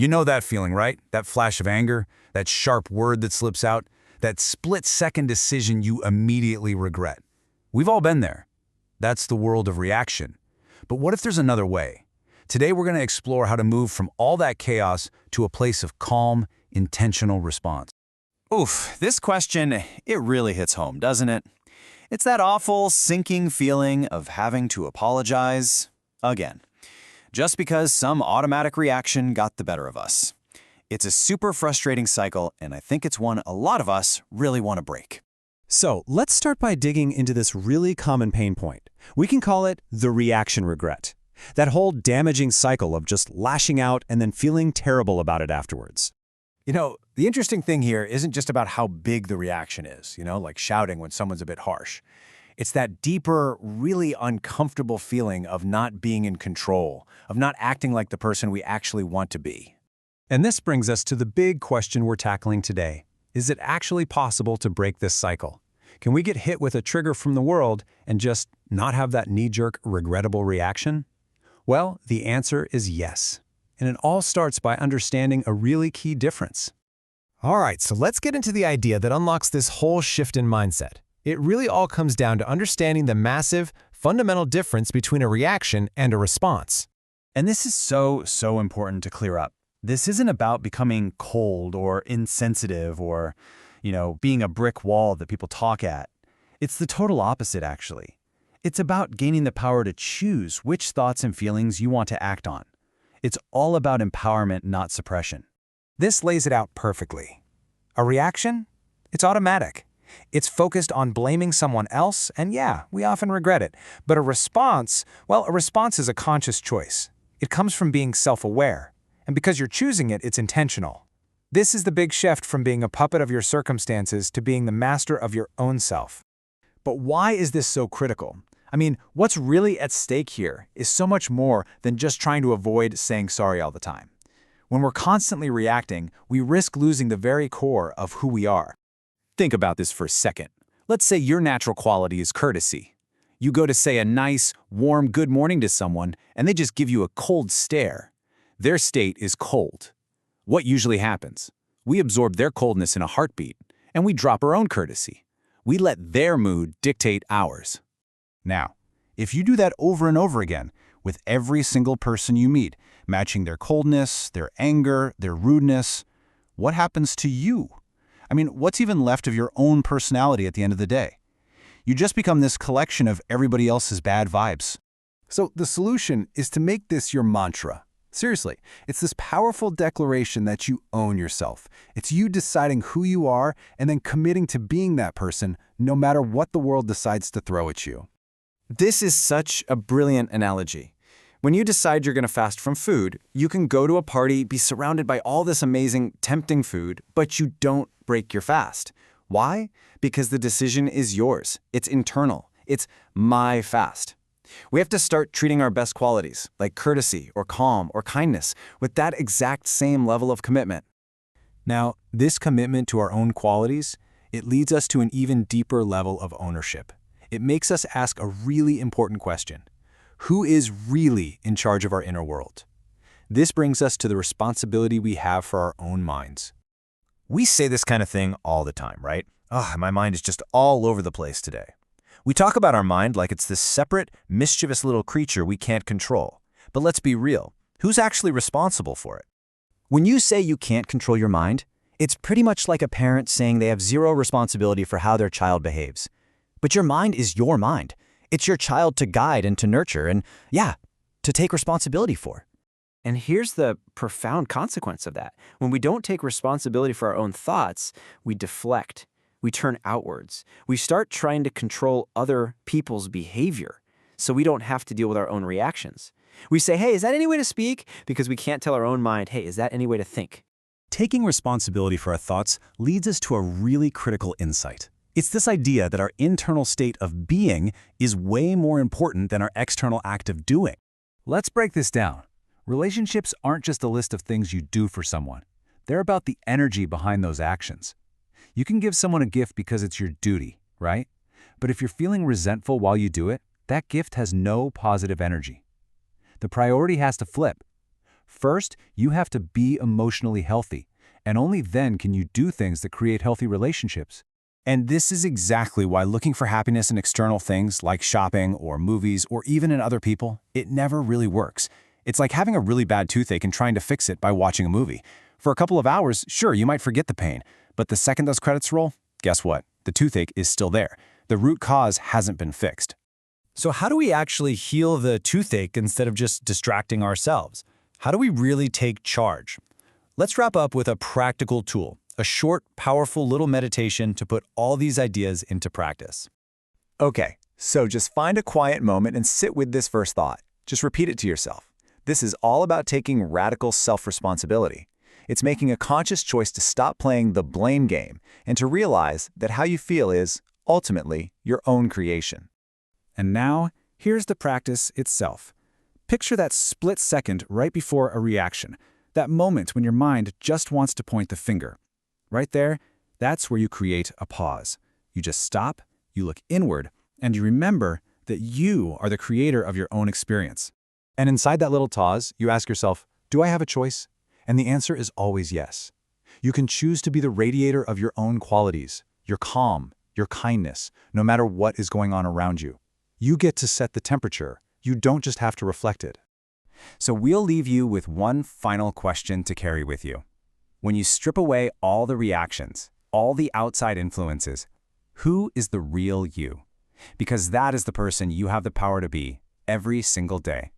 You know that feeling, right? That flash of anger, that sharp word that slips out, that split-second decision you immediately regret. We've all been there. That's the world of reaction. But what if there's another way? Today we're going to explore how to move from all that chaos to a place of calm, intentional response. Oof, this question, it really hits home, doesn't it? It's that awful, sinking feeling of having to apologize again, just because some automatic reaction got the better of us. It's a super frustrating cycle, and I think it's one a lot of us really want to break. So let's start by digging into this really common pain point. We can call it the reaction regret. That whole damaging cycle of just lashing out and then feeling terrible about it afterwards. You know, the interesting thing here isn't just about how big the reaction is, like shouting when someone's a bit harsh. It's that deeper, really uncomfortable feeling of not being in control, of not acting like the person we actually want to be. And this brings us to the big question we're tackling today. Is it actually possible to break this cycle? Can we get hit with a trigger from the world and just not have that knee-jerk, regrettable reaction? Well, the answer is yes. And it all starts by understanding a really key difference. All right, so let's get into the idea that unlocks this whole shift in mindset. It really all comes down to understanding the massive, fundamental difference between a reaction and a response. And this is so important to clear up. This isn't about becoming cold or insensitive or, being a brick wall that people talk at. It's the total opposite, actually. It's about gaining the power to choose which thoughts and feelings you want to act on. It's all about empowerment, not suppression. This lays it out perfectly. A reaction? It's automatic. It's focused on blaming someone else, and yeah, we often regret it. But a response, well, a response is a conscious choice. It comes from being self-aware. And because you're choosing it, it's intentional. This is the big shift from being a puppet of your circumstances to being the master of your own self. But why is this so critical? I mean, what's really at stake here is so much more than just trying to avoid saying sorry all the time. When we're constantly reacting, we risk losing the very core of who we are. Think about this for a second. Let's say your natural quality is courtesy. You go to say a nice, warm good morning to someone, and they just give you a cold stare. Their state is cold. What usually happens? We absorb their coldness in a heartbeat, and we drop our own courtesy. We let their mood dictate ours. Now, if you do that over and over again, with every single person you meet, matching their coldness, their anger, their rudeness, what happens to you? I mean, what's even left of your own personality at the end of the day? You just become this collection of everybody else's bad vibes. So the solution is to make this your mantra. Seriously, it's this powerful declaration that you own yourself. It's you deciding who you are and then committing to being that person no matter what the world decides to throw at you. This is such a brilliant analogy. When you decide you're going to fast from food, you can go to a party, be surrounded by all this amazing, tempting food, but you don't break your fast. Why? Because the decision is yours. It's internal. It's my fast. We have to start treating our best qualities, like courtesy or calm or kindness, with that exact same level of commitment. Now, this commitment to our own qualities, it leads us to an even deeper level of ownership. It makes us ask a really important question. Who is really in charge of our inner world? This brings us to the responsibility we have for our own minds. We say this kind of thing all the time, right? My mind is just all over the place today. We talk about our mind like it's this separate, mischievous little creature we can't control. But let's be real. Who's actually responsible for it? When you say you can't control your mind, it's pretty much like a parent saying they have zero responsibility for how their child behaves. But your mind is your mind. It's your child to guide and to nurture and, to take responsibility for. And here's the profound consequence of that. When we don't take responsibility for our own thoughts, we deflect. We turn outwards. We start trying to control other people's behavior so we don't have to deal with our own reactions. We say, hey, is that any way to speak? Because we can't tell our own mind, hey, is that any way to think? Taking responsibility for our thoughts leads us to a really critical insight. It's this idea that our internal state of being is way more important than our external act of doing. Let's break this down. Relationships aren't just a list of things you do for someone. They're about the energy behind those actions. You can give someone a gift because it's your duty, right? But if you're feeling resentful while you do it, that gift has no positive energy. The priority has to flip. First, you have to be emotionally healthy, and only then can you do things that create healthy relationships. And this is exactly why looking for happiness in external things like shopping or movies or even in other people, it never really works. It's like having a really bad toothache and trying to fix it by watching a movie. For a couple of hours, sure, you might forget the pain, but the second those credits roll, guess what? The toothache is still there. The root cause hasn't been fixed. So how do we actually heal the toothache instead of just distracting ourselves? How do we really take charge? Let's wrap up with a practical tool, a short, powerful little meditation to put all these ideas into practice. Okay, so just find a quiet moment and sit with this first thought. Just repeat it to yourself. This is all about taking radical self-responsibility. It's making a conscious choice to stop playing the blame game and to realize that how you feel is, ultimately, your own creation. And now, here's the practice itself. Picture that split second right before a reaction, that moment when your mind just wants to point the finger. Right there, that's where you create a pause. You just stop, you look inward, and you remember that you are the creator of your own experience. And inside that little pause, you ask yourself, do I have a choice? And the answer is always yes. You can choose to be the radiator of your own qualities, your calm, your kindness, no matter what is going on around you. You get to set the temperature. You don't just have to reflect it. So we'll leave you with one final question to carry with you. When you strip away all the reactions, all the outside influences, who is the real you? Because that is the person you have the power to be every single day.